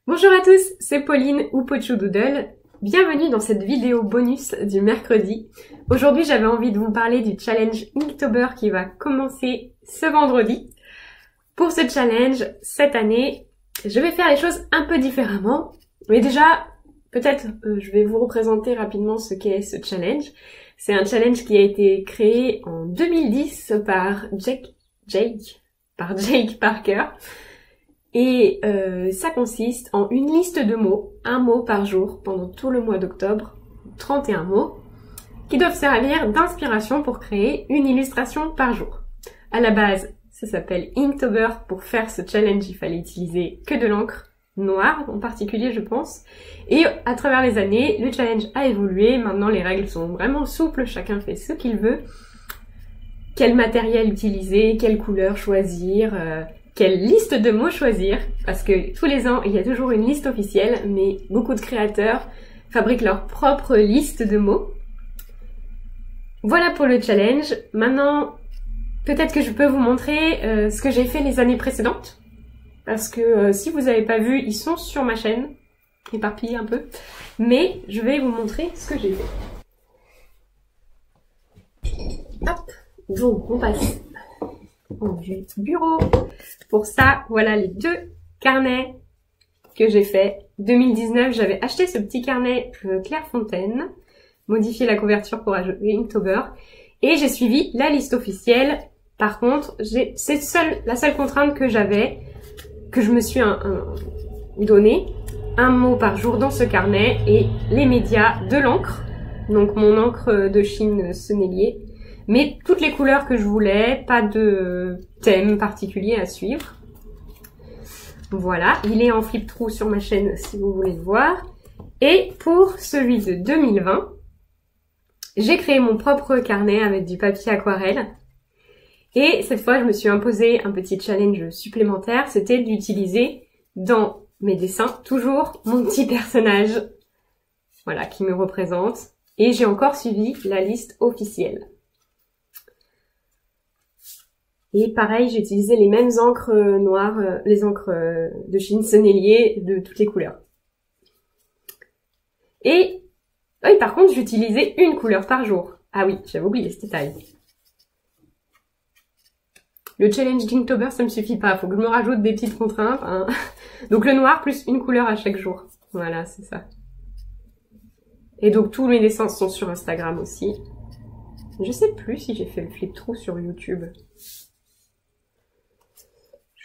Bonjour à tous, c'est Pauline ou Pochou Doodle. Bienvenue dans cette vidéo bonus du mercredi. Aujourd'hui, j'avais envie de vous parler du challenge Inktober qui va commencer ce vendredi. Pour ce challenge, cette année, je vais faire les choses un peu différemment. Mais déjà, peut-être je vais vous représenter rapidement ce qu'est ce challenge. C'est un challenge qui a été créé en 2010 par Jake Parker. Et ça consiste en une liste de mots, un mot par jour pendant tout le mois d'octobre, 31 mots, qui doivent servir d'inspiration pour créer une illustration par jour. À la base, ça s'appelle Inktober. Pour faire ce challenge, il fallait utiliser que de l'encre noire en particulier, je pense. Et à travers les années, le challenge a évolué. Maintenant, les règles sont vraiment souples, chacun fait ce qu'il veut. Quel matériel utiliser, quelle couleur choisir, quelle liste de mots choisir, parce que tous les ans, il y a toujours une liste officielle, mais beaucoup de créateurs fabriquent leur propre liste de mots. Voilà pour le challenge. Maintenant, peut-être que je peux vous montrer ce que j'ai fait les années précédentes, parce que si vous n'avez pas vu, ils sont sur ma chaîne, éparpillés un peu, mais je vais vous montrer ce que j'ai fait. Hop, donc on passe au bureau. Pour ça, voilà les deux carnets que j'ai fait. 2019, j'avais acheté ce petit carnet Clairefontaine, modifié la couverture pour ajouter Inktober, et j'ai suivi la liste officielle. Par contre, c'est la seule contrainte que j'avais, que je me suis donné, un mot par jour dans ce carnet et les médias de l'encre, donc mon encre de Chine Sennelier, mais toutes les couleurs que je voulais, pas de thème particulier à suivre. Voilà, il est en flip-through sur ma chaîne si vous voulez le voir. Et pour celui de 2020, j'ai créé mon propre carnet avec du papier aquarelle. Et cette fois, je me suis imposé un petit challenge supplémentaire, c'était d'utiliser dans mes dessins toujours mon petit personnage, voilà, qui me représente. Et j'ai encore suivi la liste officielle. Et pareil, j'ai utilisé les mêmes encres noires, les encres de Chine Sennelier de toutes les couleurs. Et oui, par contre, j'utilisais une couleur par jour. Ah oui, j'avais oublié ce détail. Le challenge d'Inktober, ça me suffit pas, faut que je me rajoute des petites contraintes. Hein. Donc le noir plus une couleur à chaque jour. Voilà, c'est ça. Et donc tous mes dessins sont sur Instagram aussi. Je sais plus si j'ai fait le flip-through sur YouTube.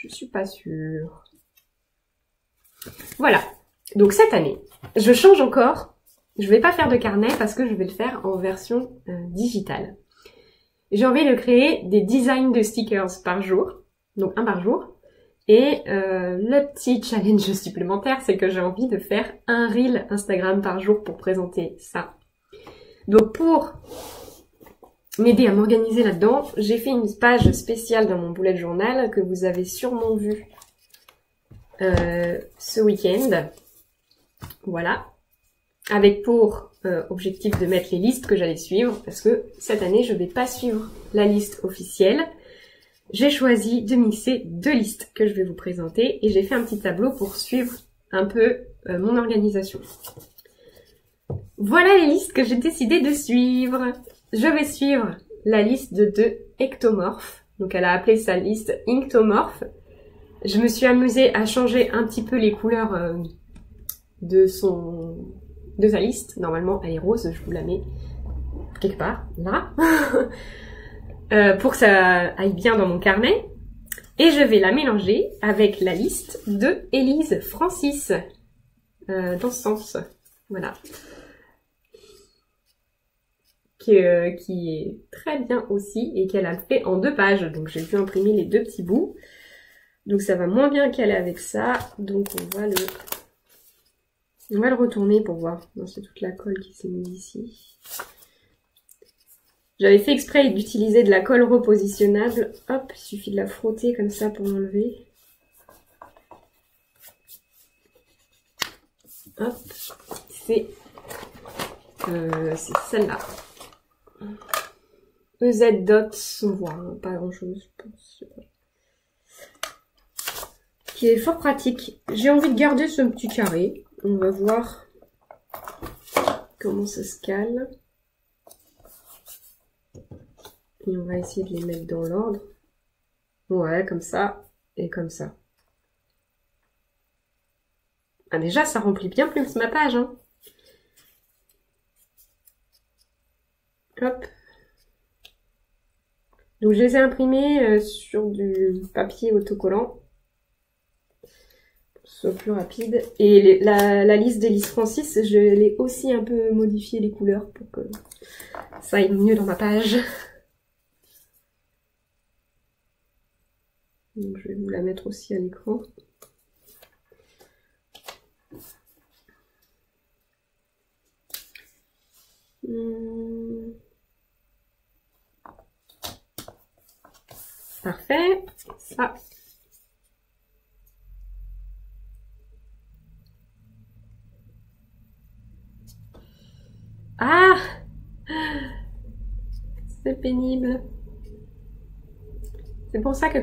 Je suis pas sûre. Voilà. Donc cette année, je change encore. Je vais pas faire de carnet parce que je vais le faire en version digitale. J'ai envie de créer des designs de stickers par jour. Donc un par jour. Et le petit challenge supplémentaire, c'est que j'ai envie de faire un reel Instagram par jour pour présenter ça. Donc pour m'aider à m'organiser là-dedans, j'ai fait une page spéciale dans mon bullet journal que vous avez sûrement vu ce week-end. Voilà. Avec pour objectif de mettre les listes que j'allais suivre, parce que cette année, je ne vais pas suivre la liste officielle. J'ai choisi de mixer deux listes que je vais vous présenter et j'ai fait un petit tableau pour suivre un peu mon organisation. Voilà les listes que j'ai décidé de suivre. Je vais suivre la liste de Ectomorph. Donc elle a appelé sa liste Inktomorph. Je me suis amusée à changer un petit peu les couleurs de sa liste. Normalement elle est rose, je vous la mets quelque part, là. Pour que ça aille bien dans mon carnet. Et je vais la mélanger avec la liste de Élise Francis. Dans ce sens. Voilà. Qui est très bien aussi et qu'elle a fait en 2 pages. Donc j'ai pu imprimer les 2 petits bouts. Donc ça va moins bien qu'elle avec ça. Donc on va le retourner pour voir. Non, c'est toute la colle qui s'est mise ici. J'avais fait exprès d'utiliser de la colle repositionnable. Hop, il suffit de la frotter comme ça pour l'enlever. Hop, c'est celle-là. EZ Dots, on voit pas grand chose, je pense. qui est fort pratique. J'ai envie de garder ce petit carré. On va voir comment ça se cale. Et on va essayer de les mettre dans l'ordre. Ouais, comme ça et comme ça. Ah déjà, ça remplit bien plus ma page, hein. Hop. Donc je les ai imprimés sur du papier autocollant. Pour que ce soit plus rapide. Et la liste d'Elise Francis, je l'ai aussi un peu modifié les couleurs pour que ça aille mieux dans ma page. Donc je vais vous la mettre aussi à l'écran. Parfait. Ça. Ah! C'est pénible. C'est pour ça que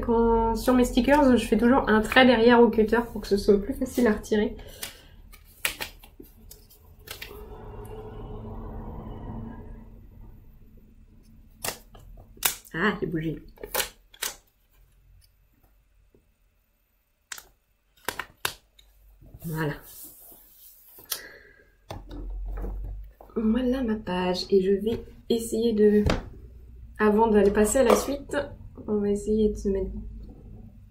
sur mes stickers, je fais toujours un trait derrière au cutter pour que ce soit plus facile à retirer. Ah, j'ai bougé. Voilà. Voilà ma page. Et je vais essayer de... Avant d'aller passer à la suite, on va essayer de se mettre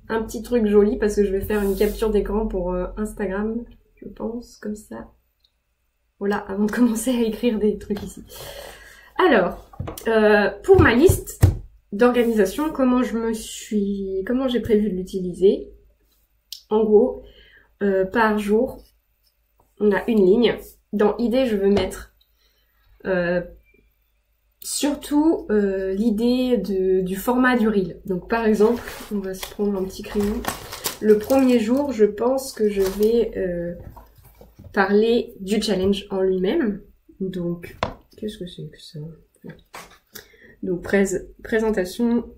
un petit truc joli parce que je vais faire une capture d'écran pour Instagram, je pense, comme ça. Voilà, avant de commencer à écrire des trucs ici. Alors, pour ma liste d'organisation, comment j'ai prévu de l'utiliser. En gros, par jour, on a une ligne. Dans idée, je veux mettre surtout l'idée du format du reel. Donc par exemple, on va se prendre un petit crayon. Le premier jour, je pense que je vais parler du challenge en lui-même. Donc, qu'est-ce que c'est que ça? Donc présentation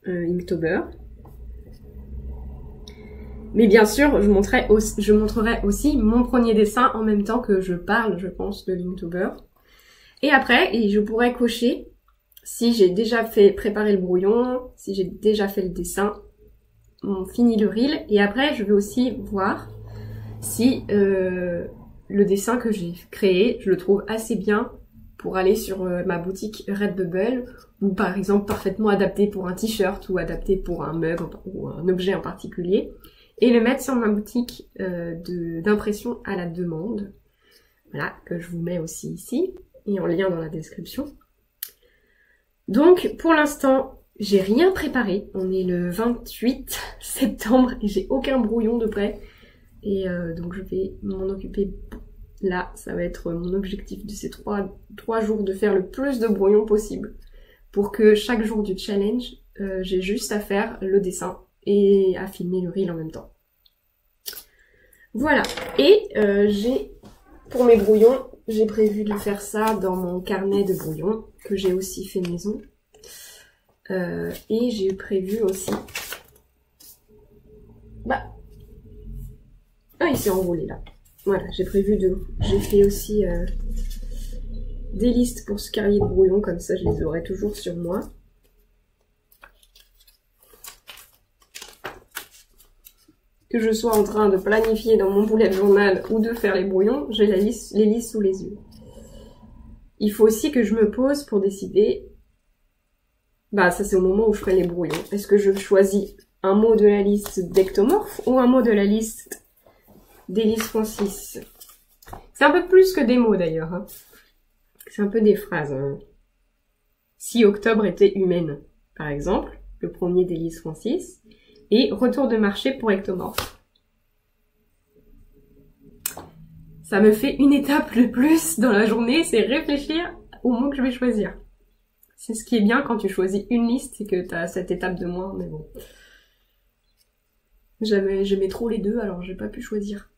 Inktober. Mais bien sûr, je montrerai aussi mon premier dessin en même temps que je parle, je pense, de l'Inktober. Et après, je pourrais cocher si j'ai déjà préparé le brouillon, si j'ai déjà fait le dessin, on finit le reel. Et après, je vais aussi voir si le dessin que j'ai créé, je le trouve assez bien pour aller sur ma boutique Redbubble, ou par exemple parfaitement adapté pour un t-shirt ou adapté pour un mug ou un objet en particulier, et le mettre sur ma boutique d'impression à la demande, voilà, que je vous mets aussi ici, et en lien dans la description. Donc pour l'instant, j'ai rien préparé, on est le 28 septembre et j'ai aucun brouillon de prêt, et donc je vais m'en occuper. Là, ça va être mon objectif de ces trois jours, de faire le plus de brouillons possible pour que chaque jour du challenge, j'ai juste à faire le dessin et à filmer le reel en même temps. Voilà. Et pour mes brouillons, j'ai prévu de faire ça dans mon carnet de brouillons que j'ai aussi fait maison. Et j'ai prévu aussi... Ah, il s'est enroulé là. Voilà, j'ai fait aussi des listes pour ce carrier de brouillon, comme ça je les aurai toujours sur moi. Que je sois en train de planifier dans mon bullet journal ou de faire les brouillons, j'ai les listes sous les yeux. Il faut aussi que je me pose pour décider, ça c'est au moment où je ferai les brouillons. Est-ce que je choisis un mot de la liste d'Ectomorph ou un mot de la liste d'Elise Francis? C'est un peu plus que des mots d'ailleurs, hein. C'est un peu des phrases. Hein. Si octobre était humaine, par exemple, le premier d'Elise Francis, et retour de marché pour Ectomorph. Ça me fait une étape de plus dans la journée, c'est réfléchir au mot que je vais choisir. C'est ce qui est bien quand tu choisis une liste, c'est que tu as cette étape de moins, mais bon. J'aimais trop les deux, alors j'ai pas pu choisir.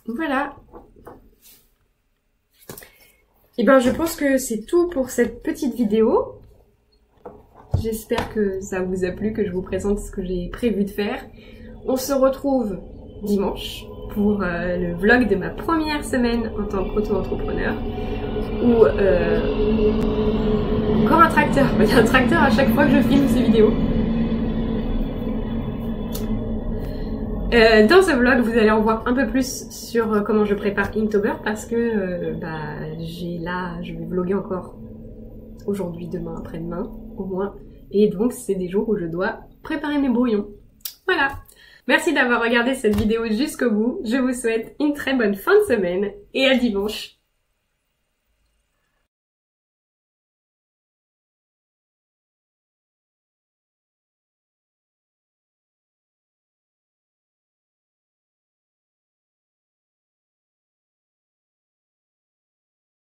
Voilà. Et je pense que c'est tout pour cette petite vidéo. J'espère que ça vous a plu, que je vous présente ce que j'ai prévu de faire. On se retrouve dimanche pour le vlog de ma première semaine en tant qu'auto-entrepreneur. Où encore un tracteur. Il y a un tracteur à chaque fois que je filme ces vidéos. Dans ce vlog, vous allez en voir un peu plus sur comment je prépare Inktober parce que je vais vlogger encore aujourd'hui, demain, après-demain, au moins. Et donc, c'est des jours où je dois préparer mes brouillons. Voilà. Merci d'avoir regardé cette vidéo jusqu'au bout. Je vous souhaite une très bonne fin de semaine et à dimanche.